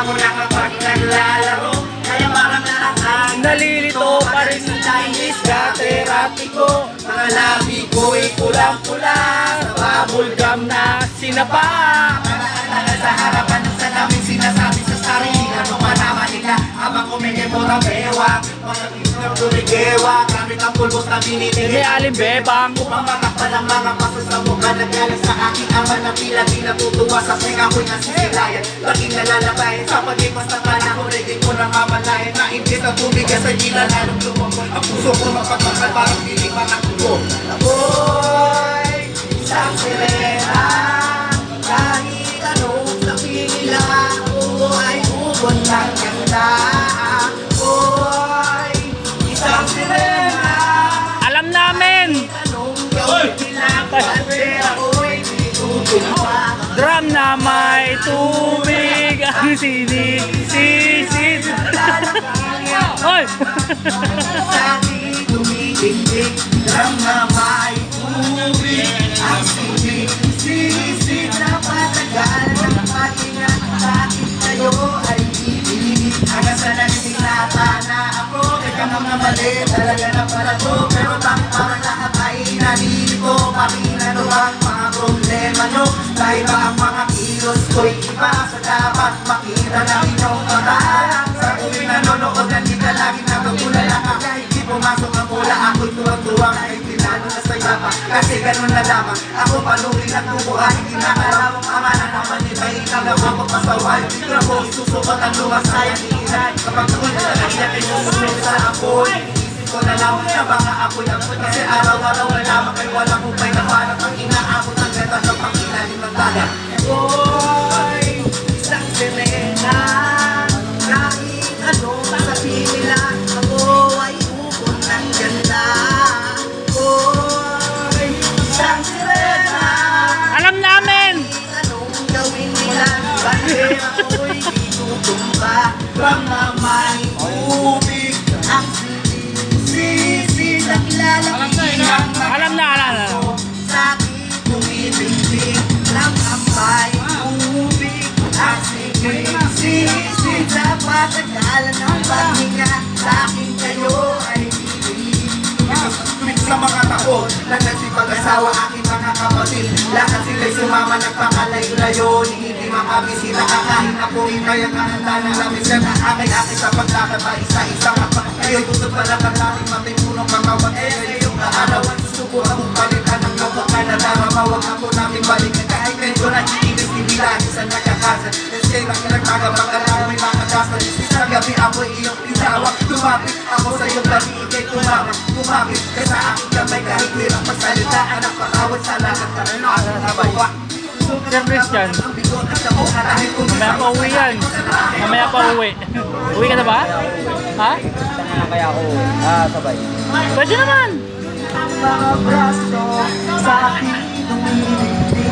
ako na kapag naglalaro. Kaya parang lahat Nalilito pa rin sa Chinese gaterati ko. Mga labi ko'y pulang-pula sa bubble gum na sinapa. Nalala sa harapan ng salamin, sinasabi sa sarili ano pa naman nila habang kumikipot ang bewang. Mga tingnan tuligewa, gamit ang pulbos na May binibigay alimbebang. upang makapal ang mga paso sa mukha. Nagaling sa aking ama na tila-di natutuwa sa singa ko'y nasisilayan. Laking nalalabayan sa pag-ipas ng panahon, hindi ko na mamalayan na hindi na tumigas sa gila lalong lumabot. Ang puso ko mapagmahal parang piling mga tugo. Ako'y isang sirena, kahit anong sabihin nila, ako ay ubod ng ganda. Ako'y isang sirena, Alam namin. anong gawin nila, kasi ako'y tutulpa. Drum na may tubig ang sinisisid. Oy! Sa aking tumitigtig lang na may tubig ang sinisisig na patagal ng patinga sa akin kayo ay ibig. Hanggang sa nagsilata na ako, teka mga mali talaga na pala to. Pero bakit parang lahat ay nalilito? Pakinano ang mga problema nyo? Dahil ba ang mga kilos ko'y iba sa dapat makita ng inyong mata? Sa tuwing nanonood na di ka laging natutulala ka. Hindi pumasok ang pula, ako'y tuwang-tuwa kahit tinalo na sa yapa. Kasi ganun na lamang, ako panuloy na tubuhan. Hindi nakalawang amana naman iba inagaw ako pasaway. Tignan ko isusukot ang lumasayan ni Inay. Kapag ako'y nalagyan ay susunod sa apoy. Iisip ko na lamang na baka ako'y apoy. Kasi araw-araw na lamang ay walang upay na parang ang inaabot ng ganda sa panginalim ng dagat. Ako'y isang sirena, kahit anong sabihin nila, ako ay ubod ng ganda. Ako'y isang sirena, Alam namin. anong gawin nila, bakit ako'y titutumba. Mga may tubig ang sinisisi na kilala Alam na. sa akin tumitingting lang ang may tubig ang sinisisi sa patagalan ng paghinga sa akin kayo ay ibig. Sa mga taon na nagsipag-asawa aking mga kapatid, lahat sila'y sumama nagpakalayo-layo, hindi makabisita akahin na pumimay ang kahanda ng lamis yan aking sa paglakad pa isa-isa ka. Ngayon gusto pala ka namin matipunong mga watay ngayong kaarawan. Gusto ko akong balikan ng loko ka na daramawag ako namin balikan. Kahit ganito na iinis hindi lagi sa nagkakasan. Kasi nakilagtaga pagkala may makakasan. Sa gabi ako'y iyong tinawag, tumapit ako sa iyong gabi ikay tumawag. Tumapit ka sa aking kamay kahit hirap magsalita. Anak patawad sa lahat ka na nakakabawa. Sir Christian, mamaya pa uwi yan. Mamaya pa uwi. Uwi ka na ba? Ha? Kaya ako, sabay. Pwede naman. Mga braso sa aking tumitingting